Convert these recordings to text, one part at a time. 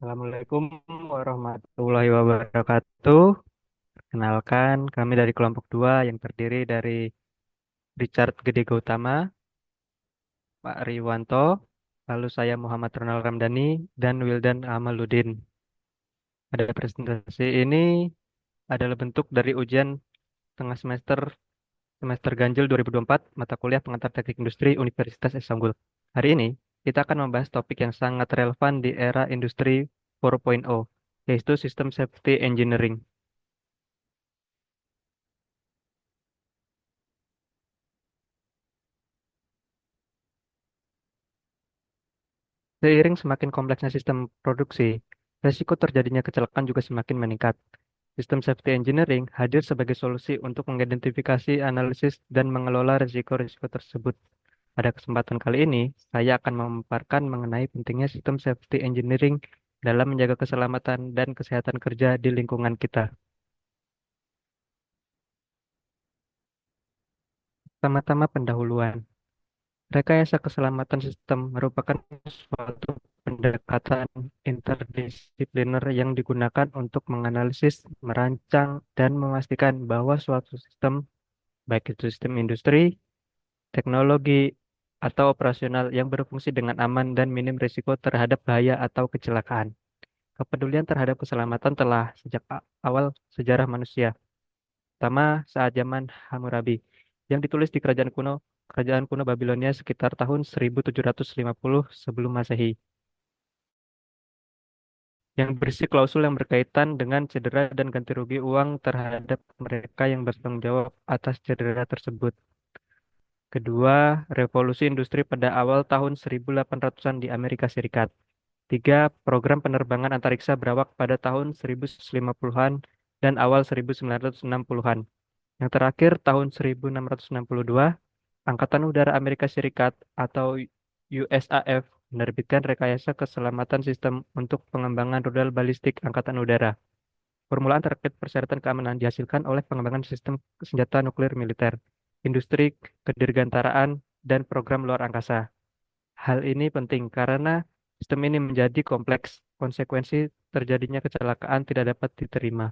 Assalamualaikum warahmatullahi wabarakatuh. Kenalkan, kami dari kelompok 2 yang terdiri dari Richard Gede Gautama, Pak Riwanto, lalu saya Muhammad Ronald Ramdhani, dan Wildan Amaluddin. Pada presentasi ini adalah bentuk dari ujian tengah semester ganjil 2024 mata kuliah pengantar teknik industri Universitas Unggul. Hari ini kita akan membahas topik yang sangat relevan di era industri 4.0, yaitu System Safety Engineering. Seiring semakin kompleksnya sistem produksi, resiko terjadinya kecelakaan juga semakin meningkat. Sistem safety engineering hadir sebagai solusi untuk mengidentifikasi, analisis, dan mengelola risiko-risiko tersebut. Pada kesempatan kali ini, saya akan memaparkan mengenai pentingnya sistem safety engineering dalam menjaga keselamatan dan kesehatan kerja di lingkungan kita. Pertama-tama pendahuluan. Rekayasa keselamatan sistem merupakan suatu pendekatan interdisipliner yang digunakan untuk menganalisis, merancang, dan memastikan bahwa suatu sistem, baik itu sistem industri, teknologi, atau operasional yang berfungsi dengan aman dan minim risiko terhadap bahaya atau kecelakaan. Kepedulian terhadap keselamatan telah sejak awal sejarah manusia, pertama saat zaman Hammurabi, yang ditulis di kerajaan kuno Babilonia sekitar tahun 1750 sebelum Masehi, yang berisi klausul yang berkaitan dengan cedera dan ganti rugi uang terhadap mereka yang bertanggung jawab atas cedera tersebut. Kedua, revolusi industri pada awal tahun 1800-an di Amerika Serikat. Tiga, program penerbangan antariksa berawak pada tahun 1950-an dan awal 1960-an. Yang terakhir, tahun 1662, Angkatan Udara Amerika Serikat atau USAF menerbitkan rekayasa keselamatan sistem untuk pengembangan rudal balistik Angkatan Udara. Permulaan terkait persyaratan keamanan dihasilkan oleh pengembangan sistem senjata nuklir militer, industri kedirgantaraan, dan program luar angkasa. Hal ini penting karena sistem ini menjadi kompleks, konsekuensi terjadinya kecelakaan tidak dapat diterima.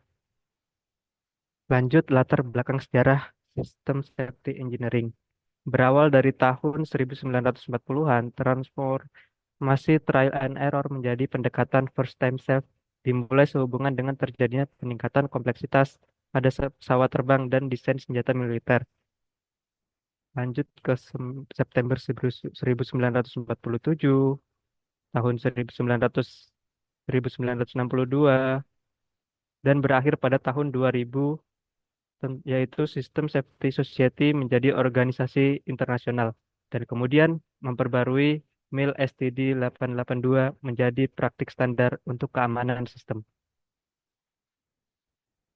Lanjut latar belakang sejarah sistem safety engineering. Berawal dari tahun 1940-an, transformasi trial and error menjadi pendekatan first time safe dimulai sehubungan dengan terjadinya peningkatan kompleksitas pada pesawat terbang dan desain senjata militer. Lanjut ke September 1947, tahun 1962, dan berakhir pada tahun 2000, yaitu Sistem Safety Society menjadi organisasi internasional dan kemudian memperbarui MIL STD 882 menjadi praktik standar untuk keamanan sistem.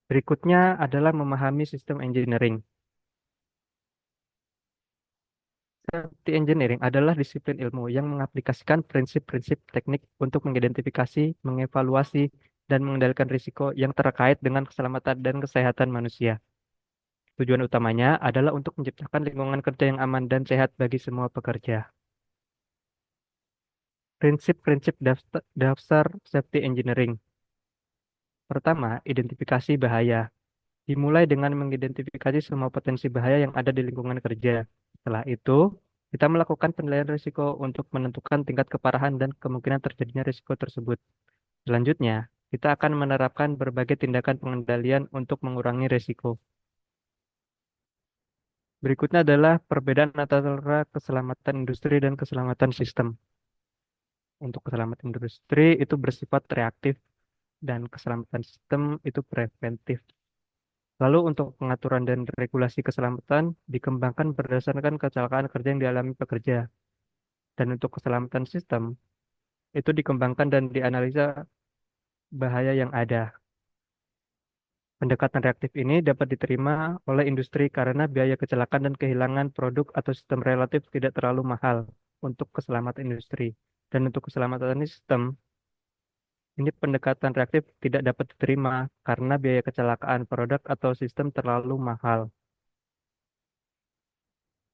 Berikutnya adalah memahami sistem engineering. Safety engineering adalah disiplin ilmu yang mengaplikasikan prinsip-prinsip teknik untuk mengidentifikasi, mengevaluasi, dan mengendalikan risiko yang terkait dengan keselamatan dan kesehatan manusia. Tujuan utamanya adalah untuk menciptakan lingkungan kerja yang aman dan sehat bagi semua pekerja. Prinsip-prinsip dasar safety engineering. Pertama, identifikasi bahaya. Dimulai dengan mengidentifikasi semua potensi bahaya yang ada di lingkungan kerja. Setelah itu, kita melakukan penilaian risiko untuk menentukan tingkat keparahan dan kemungkinan terjadinya risiko tersebut. Selanjutnya, kita akan menerapkan berbagai tindakan pengendalian untuk mengurangi risiko. Berikutnya adalah perbedaan antara keselamatan industri dan keselamatan sistem. Untuk keselamatan industri itu bersifat reaktif dan keselamatan sistem itu preventif. Lalu untuk pengaturan dan regulasi keselamatan dikembangkan berdasarkan kecelakaan kerja yang dialami pekerja. Dan untuk keselamatan sistem itu dikembangkan dan dianalisa bahaya yang ada. Pendekatan reaktif ini dapat diterima oleh industri karena biaya kecelakaan dan kehilangan produk atau sistem relatif tidak terlalu mahal untuk keselamatan industri. Dan untuk keselamatan sistem, ini pendekatan reaktif tidak dapat diterima karena biaya kecelakaan produk atau sistem terlalu mahal.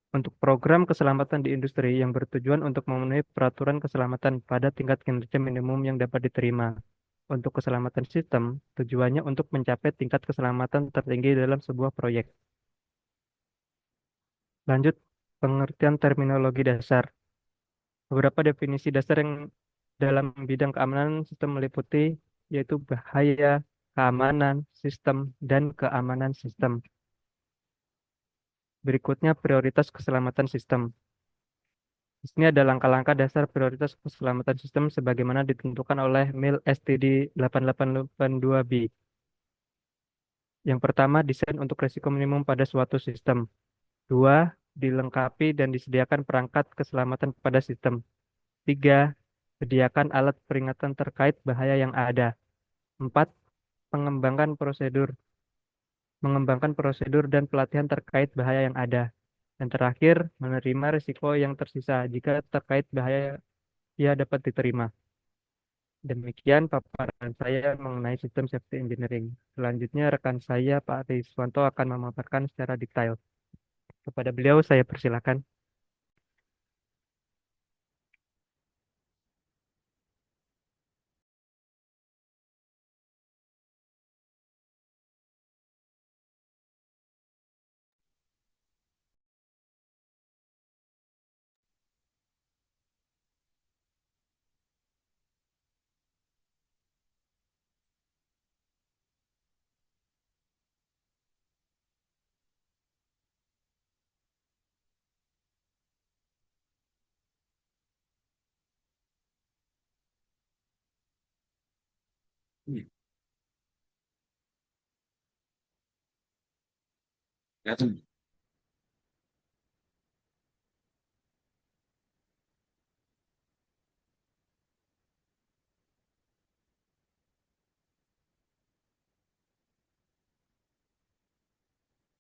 Untuk program keselamatan di industri yang bertujuan untuk memenuhi peraturan keselamatan pada tingkat kinerja minimum yang dapat diterima. Untuk keselamatan sistem, tujuannya untuk mencapai tingkat keselamatan tertinggi dalam sebuah proyek. Lanjut, pengertian terminologi dasar. Beberapa definisi dasar yang dalam bidang keamanan sistem meliputi yaitu bahaya, keamanan sistem, dan keamanan sistem. Berikutnya prioritas keselamatan sistem. Di sini ada langkah-langkah dasar prioritas keselamatan sistem sebagaimana ditentukan oleh MIL STD 8882B. Yang pertama, desain untuk risiko minimum pada suatu sistem. Dua, dilengkapi dan disediakan perangkat keselamatan pada sistem. Tiga, sediakan alat peringatan terkait bahaya yang ada. Empat, mengembangkan prosedur. Mengembangkan prosedur dan pelatihan terkait bahaya yang ada. Dan terakhir, menerima risiko yang tersisa jika terkait bahaya ia dapat diterima. Demikian paparan saya mengenai sistem safety engineering. Selanjutnya, rekan saya, Pak Riswanto, akan memaparkan secara detail. Kepada beliau, saya persilakan.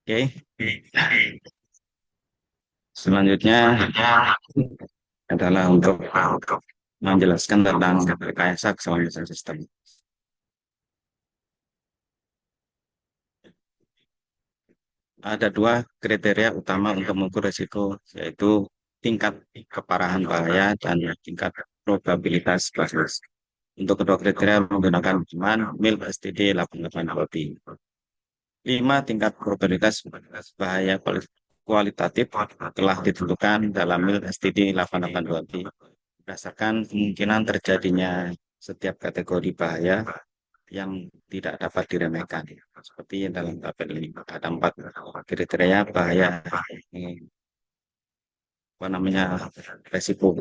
Oke, selanjutnya adalah untuk menjelaskan tentang rekayasa keselamatan sistem. Ada dua kriteria utama untuk mengukur risiko, yaitu tingkat keparahan bahaya dan tingkat probabilitas bahaya. Untuk kedua kriteria menggunakan pedoman MIL STD 882B. 5. Tingkat probabilitas bahaya kualitatif telah ditentukan dalam MIL STD 882B berdasarkan kemungkinan terjadinya setiap kategori bahaya yang tidak dapat diremehkan. Seperti yang dalam tabel ini ada 4 kriteria bahaya, apa namanya, resiko.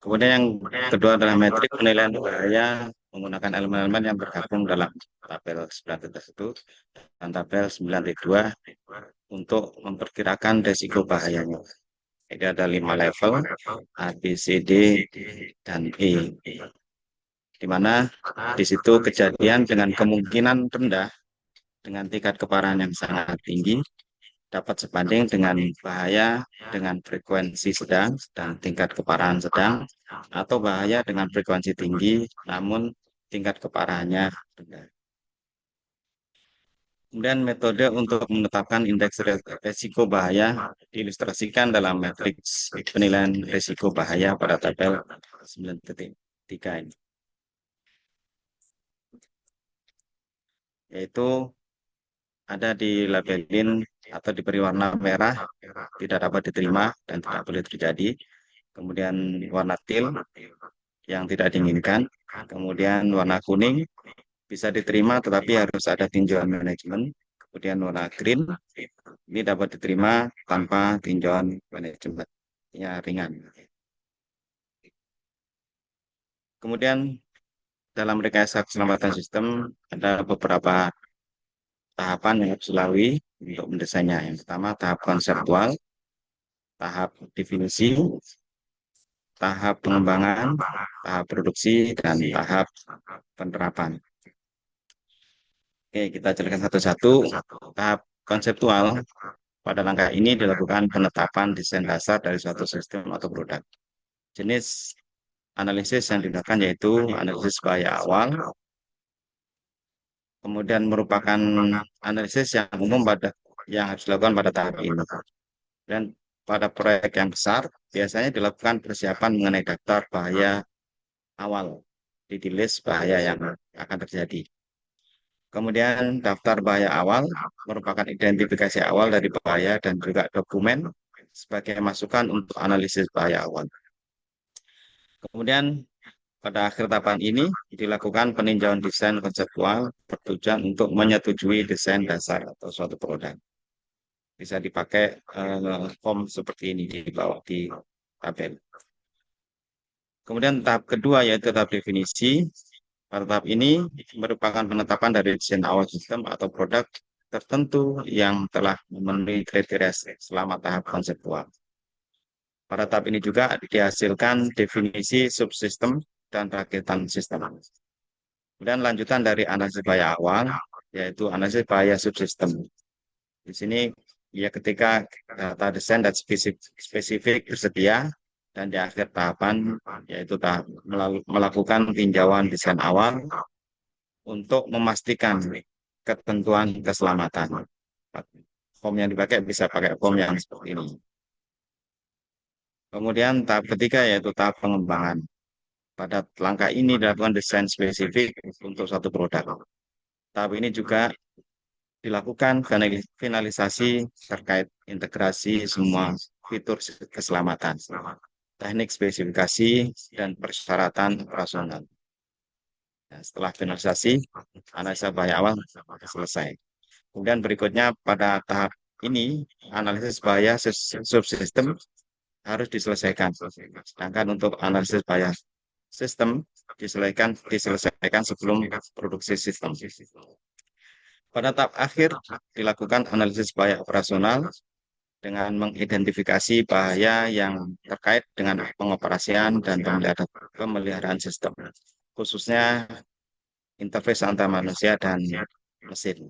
Kemudian yang kedua adalah metrik penilaian bahaya menggunakan elemen-elemen yang bergabung dalam tabel 9 itu dan tabel 9.2 untuk memperkirakan resiko bahayanya. Jadi ada 5 level, A, B, C, D, dan E. Di mana di situ kejadian dengan kemungkinan rendah dengan tingkat keparahan yang sangat tinggi dapat sebanding dengan bahaya dengan frekuensi sedang dan tingkat keparahan sedang, atau bahaya dengan frekuensi tinggi namun tingkat keparahannya rendah. Kemudian metode untuk menetapkan indeks resiko bahaya diilustrasikan dalam matriks penilaian risiko bahaya pada tabel 9.3 ini. Yaitu ada di labelin atau diberi warna merah, tidak dapat diterima dan tidak boleh terjadi. Kemudian warna teal yang tidak diinginkan. Kemudian warna kuning bisa diterima tetapi harus ada tinjauan manajemen. Kemudian warna green ini dapat diterima tanpa tinjauan manajemen, ya ringan. Kemudian dalam rekayasa keselamatan sistem ada beberapa tahapan yang harus dilalui untuk mendesainnya. Yang pertama tahap konseptual, tahap definisi, tahap pengembangan, tahap produksi, dan tahap penerapan. Oke, kita jelaskan satu-satu. Tahap konseptual, pada langkah ini dilakukan penetapan desain dasar dari suatu sistem atau produk. Jenis analisis yang digunakan yaitu analisis bahaya awal, kemudian merupakan analisis yang umum yang harus dilakukan pada tahap ini. Dan pada proyek yang besar, biasanya dilakukan persiapan mengenai daftar bahaya awal, di list bahaya yang akan terjadi. Kemudian daftar bahaya awal merupakan identifikasi awal dari bahaya dan juga dokumen sebagai masukan untuk analisis bahaya awal. Kemudian pada akhir tahapan ini dilakukan peninjauan desain konseptual bertujuan untuk menyetujui desain dasar atau suatu produk. Bisa dipakai form seperti ini di bawah di tabel. Kemudian tahap kedua yaitu tahap definisi. Pada tahap ini merupakan penetapan dari desain awal sistem atau produk tertentu yang telah memenuhi kriteria selama tahap konseptual. Pada tahap ini juga dihasilkan definisi subsistem dan rakitan sistem. Kemudian lanjutan dari analisis bahaya awal, yaitu analisis bahaya subsistem. Di sini ya ketika data desain dan spesifik tersedia, dan di akhir tahapan yaitu tahap melakukan tinjauan desain awal untuk memastikan ketentuan keselamatan. Form yang dipakai bisa pakai form yang seperti ini. Kemudian tahap ketiga yaitu tahap pengembangan. Pada langkah ini dilakukan desain spesifik untuk satu produk. Tahap ini juga dilakukan finalisasi terkait integrasi semua fitur keselamatan, teknik spesifikasi, dan persyaratan operasional. Nah, setelah finalisasi, analisa bahaya awal selesai. Kemudian berikutnya pada tahap ini, analisis bahaya subsistem harus diselesaikan. Sedangkan untuk analisis bahaya sistem diselesaikan sebelum produksi sistem. Pada tahap akhir dilakukan analisis bahaya operasional dengan mengidentifikasi bahaya yang terkait dengan pengoperasian dan pemeliharaan sistem, khususnya interface antara manusia dan mesin.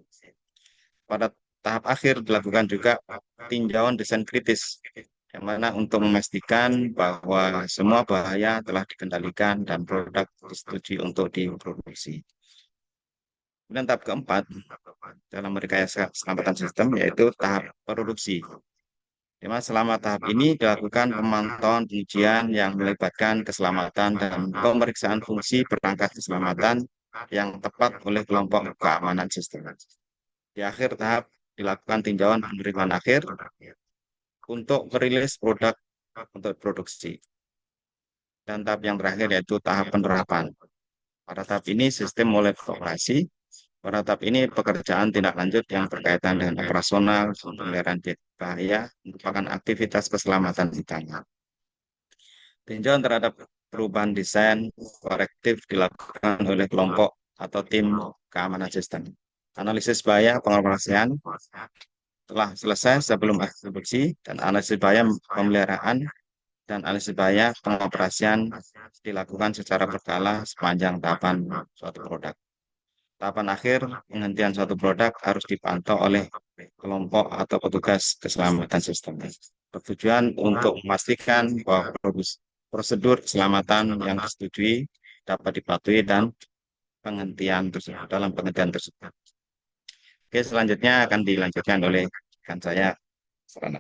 Pada tahap akhir dilakukan juga tinjauan desain kritis, yang mana untuk memastikan bahwa semua bahaya telah dikendalikan dan produk disetujui untuk diproduksi. Dan tahap keempat dalam rekayasa keselamatan sistem yaitu tahap produksi. Di mana selama tahap ini dilakukan pemantauan ujian yang melibatkan keselamatan dan pemeriksaan fungsi perangkat keselamatan yang tepat oleh kelompok keamanan sistem. Di akhir tahap dilakukan tinjauan penerimaan akhir untuk merilis produk untuk produksi. Dan tahap yang terakhir yaitu tahap penerapan. Pada tahap ini sistem mulai beroperasi. Pada tahap ini pekerjaan tindak lanjut yang berkaitan dengan operasional, pemeliharaan bahaya merupakan aktivitas keselamatan utama. Tinjauan terhadap perubahan desain korektif dilakukan oleh kelompok atau tim keamanan sistem. Analisis bahaya pengoperasian telah selesai sebelum eksekusi, dan analisis bahaya pemeliharaan dan analisis bahaya pengoperasian dilakukan secara berkala sepanjang tahapan suatu produk. Tahapan akhir penghentian suatu produk harus dipantau oleh kelompok atau petugas keselamatan sistem. Bertujuan untuk memastikan bahwa prosedur keselamatan yang disetujui dapat dipatuhi dan penghentian tersebut dalam penghentian tersebut. Oke, selanjutnya akan dilanjutkan oleh rekan saya, Sarana.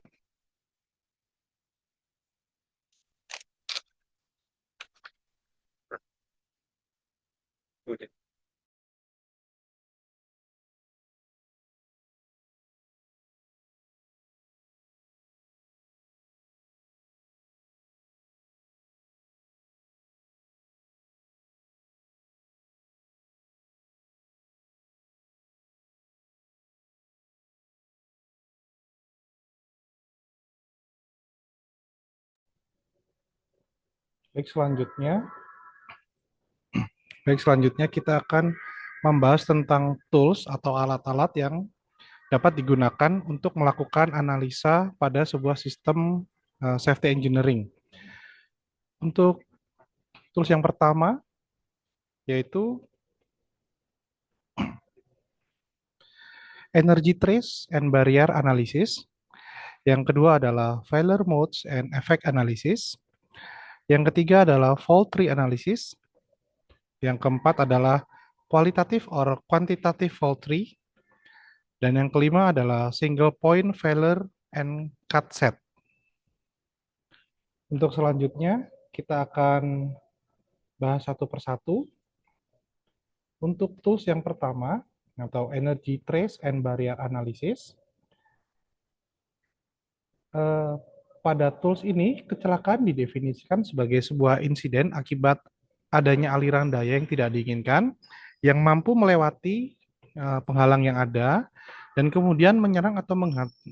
Baik, selanjutnya kita akan membahas tentang tools atau alat-alat yang dapat digunakan untuk melakukan analisa pada sebuah sistem safety engineering. Untuk tools yang pertama yaitu Energy Trace and Barrier Analysis. Yang kedua adalah Failure Modes and Effect Analysis. Yang ketiga adalah Fault Tree Analysis. Yang keempat adalah Qualitative or Quantitative Fault Tree. Dan yang kelima adalah Single Point Failure and Cut Set. Untuk selanjutnya, kita akan bahas satu persatu. Untuk tools yang pertama, atau Energy Trace and Barrier Analysis, pada tools ini, kecelakaan didefinisikan sebagai sebuah insiden akibat adanya aliran daya yang tidak diinginkan, yang mampu melewati penghalang yang ada, dan kemudian menyerang atau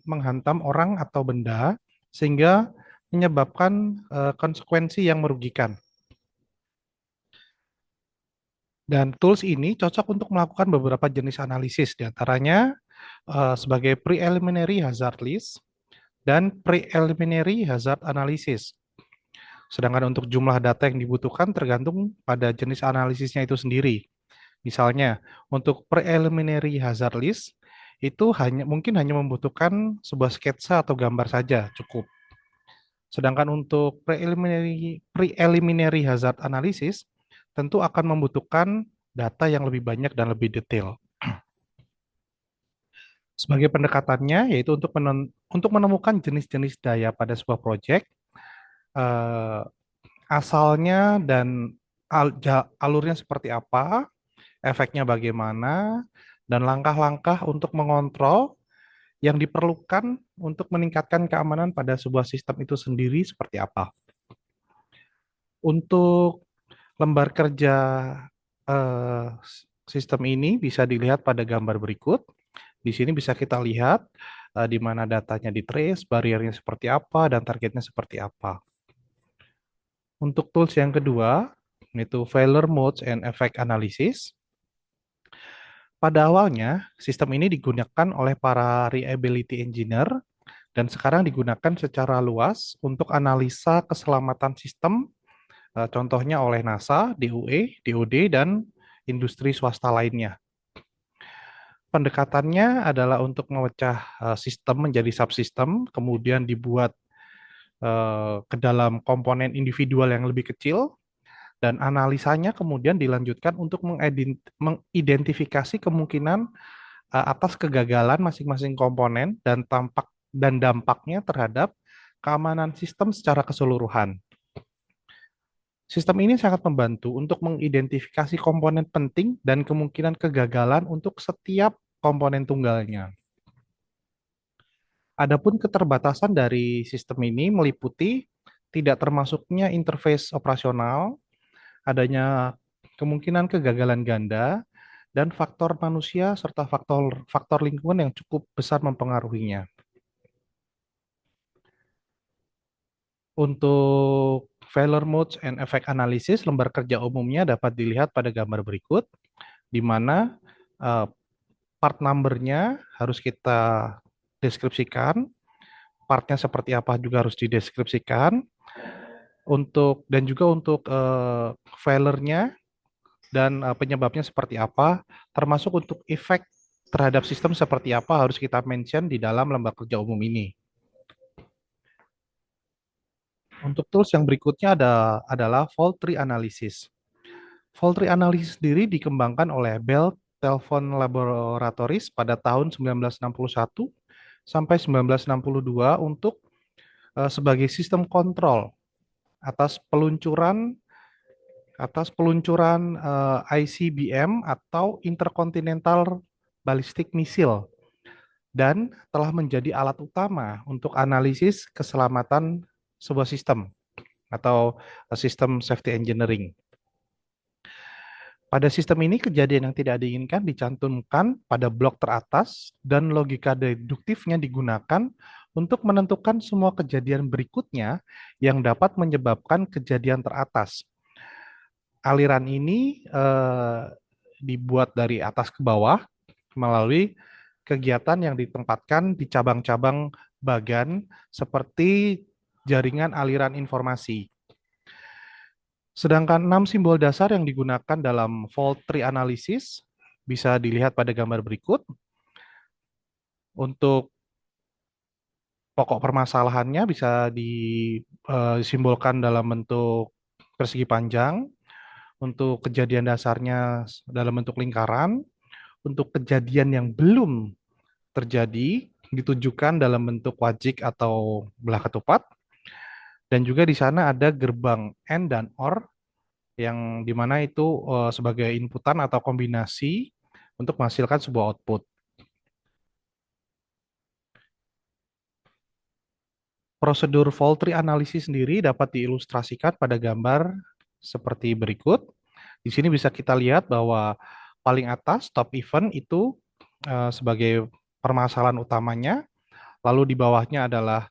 menghantam orang atau benda, sehingga menyebabkan konsekuensi yang merugikan. Dan tools ini cocok untuk melakukan beberapa jenis analisis, diantaranya sebagai preliminary hazard list dan preliminary hazard analysis. Sedangkan untuk jumlah data yang dibutuhkan tergantung pada jenis analisisnya itu sendiri. Misalnya, untuk preliminary hazard list, itu mungkin hanya membutuhkan sebuah sketsa atau gambar saja, cukup. Sedangkan untuk preliminary hazard analysis, tentu akan membutuhkan data yang lebih banyak dan lebih detail. Sebagai pendekatannya, yaitu untuk menemukan jenis-jenis daya pada sebuah proyek, asalnya dan alurnya seperti apa, efeknya bagaimana, dan langkah-langkah untuk mengontrol yang diperlukan untuk meningkatkan keamanan pada sebuah sistem itu sendiri seperti apa. Untuk lembar kerja eh, sistem ini bisa dilihat pada gambar berikut. Di sini bisa kita lihat di mana datanya di trace, barriernya seperti apa, dan targetnya seperti apa. Untuk tools yang kedua, yaitu failure modes and effect analysis. Pada awalnya, sistem ini digunakan oleh para reliability engineer dan sekarang digunakan secara luas untuk analisa keselamatan sistem, contohnya oleh NASA, DOE, DoD, dan industri swasta lainnya. Pendekatannya adalah untuk memecah sistem menjadi subsistem, kemudian dibuat ke dalam komponen individual yang lebih kecil, dan analisanya kemudian dilanjutkan untuk mengidentifikasi kemungkinan atas kegagalan masing-masing komponen dan dampaknya terhadap keamanan sistem secara keseluruhan. Sistem ini sangat membantu untuk mengidentifikasi komponen penting dan kemungkinan kegagalan untuk setiap komponen tunggalnya. Adapun keterbatasan dari sistem ini meliputi tidak termasuknya interface operasional, adanya kemungkinan kegagalan ganda, dan faktor manusia serta faktor lingkungan yang cukup besar mempengaruhinya. Untuk failure modes and effect analysis, lembar kerja umumnya dapat dilihat pada gambar berikut, di mana part number-nya harus kita deskripsikan, partnya seperti apa juga harus dideskripsikan, dan juga untuk failure-nya dan penyebabnya seperti apa, termasuk untuk efek terhadap sistem seperti apa harus kita mention di dalam lembar kerja umum ini. Untuk tools yang berikutnya adalah fault tree analysis. Fault tree analysis sendiri dikembangkan oleh Bell Telephone Laboratories pada tahun 1961 sampai 1962 untuk sebagai sistem kontrol atas peluncuran ICBM atau Intercontinental Ballistic Missile dan telah menjadi alat utama untuk analisis keselamatan sebuah sistem atau sistem safety engineering. Pada sistem ini, kejadian yang tidak diinginkan dicantumkan pada blok teratas dan logika deduktifnya digunakan untuk menentukan semua kejadian berikutnya yang dapat menyebabkan kejadian teratas. Aliran ini dibuat dari atas ke bawah melalui kegiatan yang ditempatkan di cabang-cabang bagan seperti jaringan aliran informasi. Sedangkan 6 simbol dasar yang digunakan dalam fault tree analysis bisa dilihat pada gambar berikut. Untuk pokok permasalahannya bisa disimbolkan dalam bentuk persegi panjang, untuk kejadian dasarnya dalam bentuk lingkaran, untuk kejadian yang belum terjadi ditujukan dalam bentuk wajik atau belah ketupat, Dan juga di sana ada gerbang AND dan OR yang dimana itu sebagai inputan atau kombinasi untuk menghasilkan sebuah output. Prosedur fault tree analysis sendiri dapat diilustrasikan pada gambar seperti berikut. Di sini bisa kita lihat bahwa paling atas top event itu sebagai permasalahan utamanya, lalu di bawahnya adalah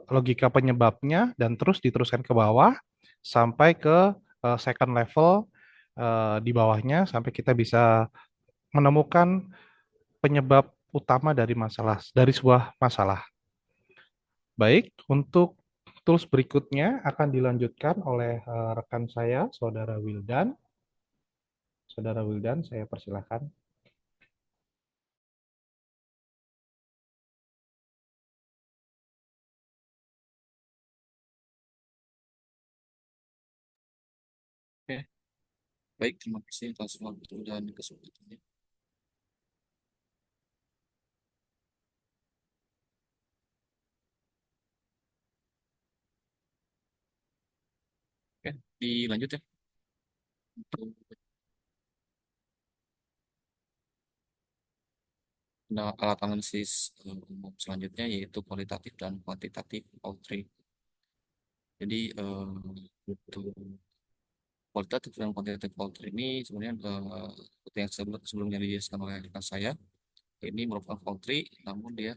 logika penyebabnya dan terus diteruskan ke bawah sampai ke second level di bawahnya sampai kita bisa menemukan penyebab utama dari sebuah masalah. Baik, untuk tools berikutnya akan dilanjutkan oleh rekan saya, Saudara Wildan. Saudara Wildan, saya persilahkan. Oke, baik, terima kasih atas waktu dan kesempatannya. Oke, dilanjut ya. Untuk alat analisis umum selanjutnya yaitu kualitatif dan kuantitatif poultry. Jadi untuk kualitatif dan kuantitatif poultry ini sebenarnya seperti yang sebelumnya dijelaskan oleh rekan saya, ini merupakan poultry, namun dia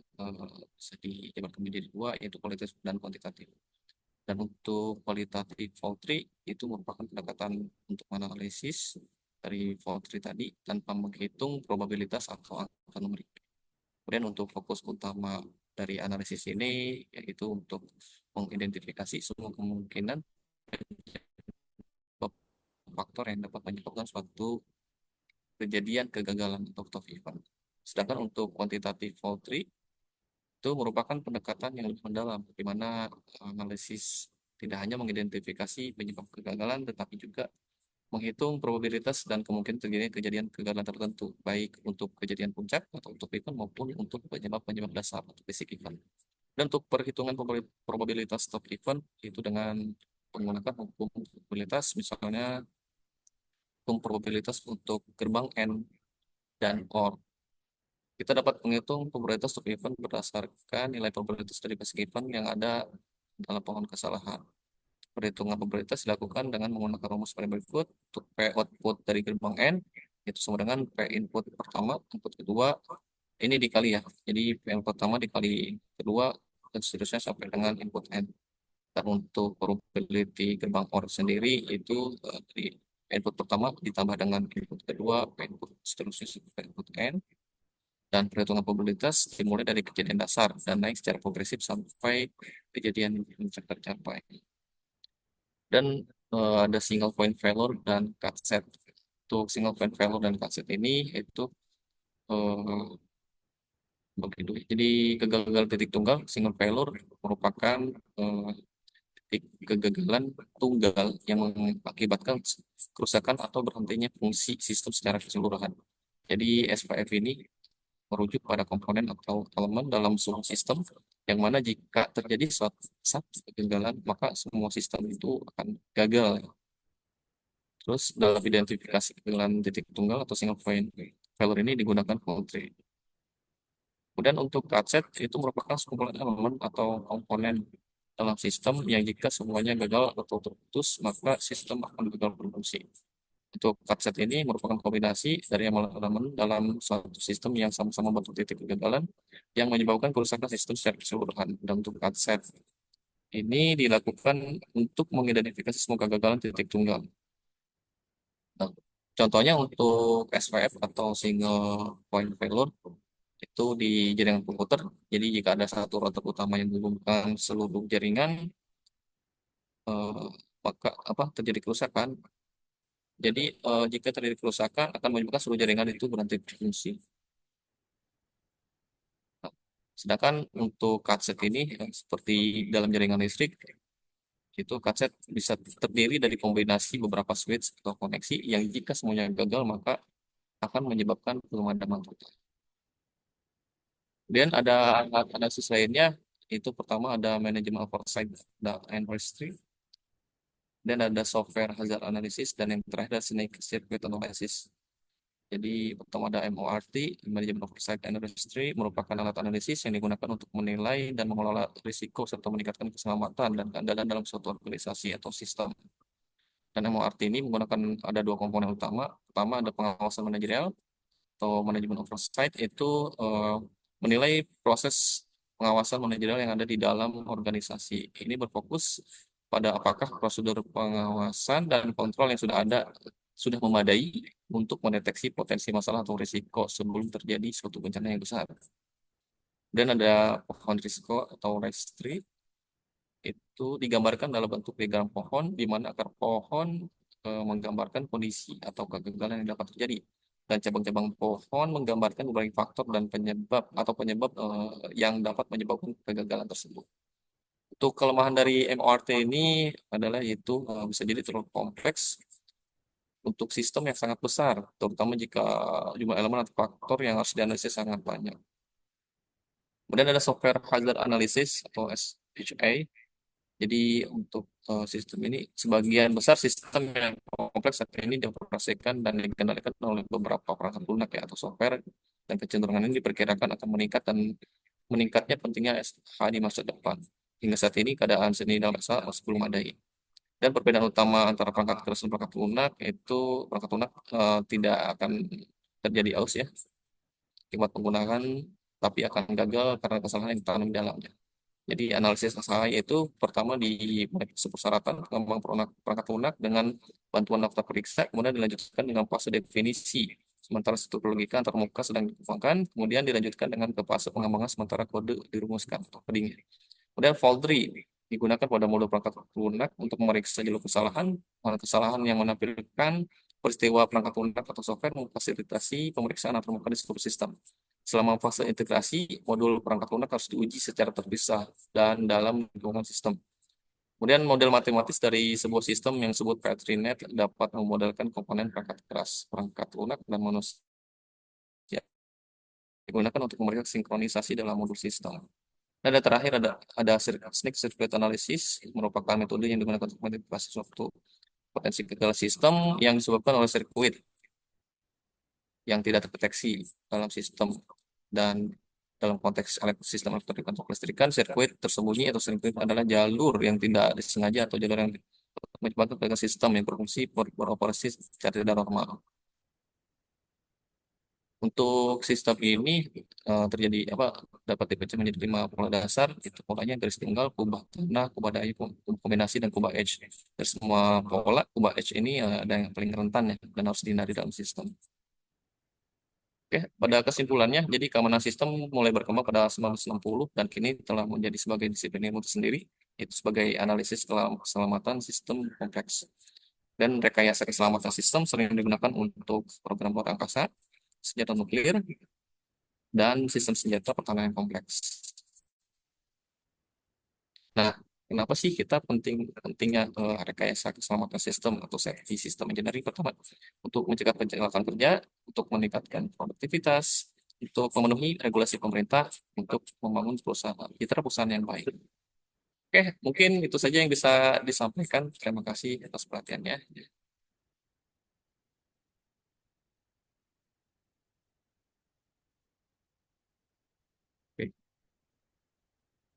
bisa dijabarkan menjadi dua, yaitu kualitatif dan kuantitatif. Dan untuk kualitatif poultry itu merupakan pendekatan untuk menganalisis dari poultry tadi tanpa menghitung probabilitas atau angka numerik. Kemudian untuk fokus utama dari analisis ini yaitu untuk mengidentifikasi semua kemungkinan faktor yang dapat menyebabkan suatu kejadian kegagalan atau top event. Sedangkan untuk quantitative poultry itu merupakan pendekatan yang lebih mendalam, di mana analisis tidak hanya mengidentifikasi penyebab kegagalan, tetapi juga menghitung probabilitas dan kemungkinan terjadinya kejadian kegagalan tertentu, baik untuk kejadian puncak atau untuk event maupun untuk penyebab-penyebab dasar atau basic event. Dan untuk perhitungan probabilitas top event itu dengan menggunakan hukum probabilitas, misalnya hukum probabilitas untuk gerbang N dan OR. Kita dapat menghitung probabilitas top event berdasarkan nilai probabilitas dari basic event yang ada dalam pohon kesalahan. Perhitungan probabilitas dilakukan dengan menggunakan rumus paling berikut. Untuk P output dari gerbang N itu sama dengan P input pertama, input kedua, ini dikali ya. Jadi P yang pertama dikali kedua dan seterusnya sampai dengan input N. Dan untuk probability gerbang OR sendiri itu dari input pertama ditambah dengan input kedua, input seterusnya sampai input N. Dan perhitungan probabilitas dimulai dari kejadian dasar dan naik secara progresif sampai kejadian yang tercapai. Dan ada single point failure dan cut set. Untuk single point failure dan cut set ini itu begitu. Jadi kegagalan titik tunggal single failure merupakan titik kegagalan tunggal yang mengakibatkan kerusakan atau berhentinya fungsi sistem secara keseluruhan. Jadi SPF ini merujuk pada komponen atau elemen dalam sebuah sistem yang mana jika terjadi satu kegagalan maka semua sistem itu akan gagal. Terus dalam identifikasi kegagalan titik tunggal atau single point failure ini digunakan poultry. Kemudian untuk cut set itu merupakan sekumpulan elemen atau komponen dalam sistem yang jika semuanya gagal atau terputus maka sistem akan gagal berfungsi. Untuk cut set ini merupakan kombinasi dari elemen dalam suatu sistem yang sama-sama membentuk titik kegagalan yang menyebabkan kerusakan sistem secara keseluruhan. Dan untuk cut set ini dilakukan untuk mengidentifikasi semua kegagalan titik tunggal. Nah, contohnya untuk SPF atau single point failure itu di jaringan komputer. Jadi jika ada satu router utama yang menghubungkan seluruh jaringan, maka terjadi kerusakan. Jadi jika terjadi kerusakan akan menyebabkan seluruh jaringan itu berhenti berfungsi. Nah, sedangkan untuk cardset ini seperti dalam jaringan listrik itu cardset bisa terdiri dari kombinasi beberapa switch atau koneksi yang jika semuanya gagal maka akan menyebabkan pemadaman total. Kemudian ada analisis lainnya itu pertama ada manajemen oversight and registry, dan ada software hazard analysis, dan yang terakhir ada circuit analysis. Jadi pertama ada MORT, Management Oversight and Registry, merupakan alat analisis yang digunakan untuk menilai dan mengelola risiko serta meningkatkan keselamatan dan keandalan dalam suatu organisasi atau sistem. Dan MORT ini menggunakan ada dua komponen utama. Pertama ada pengawasan manajerial atau manajemen oversight, itu menilai proses pengawasan manajerial yang ada di dalam organisasi. Ini berfokus pada apakah prosedur pengawasan dan kontrol yang sudah ada sudah memadai untuk mendeteksi potensi masalah atau risiko sebelum terjadi suatu bencana yang besar. Dan ada pohon risiko atau registry, itu digambarkan dalam bentuk diagram pohon, di mana akar pohon menggambarkan kondisi atau kegagalan yang dapat terjadi. Dan cabang-cabang pohon menggambarkan berbagai faktor dan penyebab yang dapat menyebabkan kegagalan tersebut. Untuk kelemahan dari MORT ini adalah yaitu bisa jadi terlalu kompleks untuk sistem yang sangat besar, terutama jika jumlah elemen atau faktor yang harus dianalisis sangat banyak. Kemudian ada software hazard analysis atau SHA. Jadi untuk sistem ini, sebagian besar sistem yang kompleks saat ini dioperasikan dan dikendalikan oleh beberapa perangkat lunak ya atau software, dan kecenderungan ini diperkirakan akan meningkat dan meningkatnya pentingnya SH di masa depan. Hingga saat ini keadaan seni dalam SH masih belum ada. Dan perbedaan utama antara perangkat keras dan perangkat lunak itu perangkat lunak tidak akan terjadi aus ya akibat penggunaan, tapi akan gagal karena kesalahan yang ditanam di dalamnya. Jadi analisis SHI itu pertama di persyaratan pengembang perangkat lunak dengan bantuan daftar periksa, kemudian dilanjutkan dengan fase definisi, sementara struktur logika antarmuka sedang dikembangkan, kemudian dilanjutkan dengan ke fase pengembangan sementara kode dirumuskan atau coding. Kemudian fault tree digunakan pada modul perangkat lunak untuk memeriksa jalur kesalahan, mana kesalahan yang menampilkan peristiwa perangkat lunak atau software memfasilitasi pemeriksaan antarmuka di seluruh sistem. Selama fase integrasi, modul perangkat lunak harus diuji secara terpisah dan dalam lingkungan sistem. Kemudian model matematis dari sebuah sistem yang disebut PatriNet dapat memodelkan komponen perangkat keras, perangkat lunak, dan manusia. Digunakan untuk memeriksa sinkronisasi dalam modul sistem. Dan ada terakhir ada Snake Circuit Analysis, merupakan metode yang digunakan untuk mengidentifikasi suatu potensi gagal sistem yang disebabkan oleh sirkuit yang tidak terdeteksi dalam sistem. Dan dalam konteks sistem elektronik untuk kelistrikan, sirkuit tersembunyi atau sirkuit adalah jalur yang tidak disengaja atau jalur yang menyebabkan gagal sistem yang berfungsi beroperasi secara tidak normal. Untuk sistem ini terjadi dapat dipecah menjadi 5 pola dasar. Itu polanya garis tunggal, kubah tanah, kubah daya, kombinasi, dan kubah edge. Dari semua pola, kubah edge ini ada yang paling rentan ya, dan harus dihindari dalam sistem. Oke, pada kesimpulannya, jadi keamanan sistem mulai berkembang pada 1960 dan kini telah menjadi sebagai disiplin ilmu tersendiri, itu sebagai analisis keselamatan sistem kompleks. Dan rekayasa keselamatan sistem sering digunakan untuk program luar angkasa, senjata nuklir, dan sistem senjata pertahanan yang kompleks. Nah, kenapa sih kita pentingnya rekayasa keselamatan sistem atau safety system engineering? Pertama, untuk mencegah kecelakaan kerja, untuk meningkatkan produktivitas, untuk memenuhi regulasi pemerintah, untuk membangun perusahaan yang baik. Oke, mungkin itu saja yang bisa disampaikan. Terima kasih atas perhatiannya.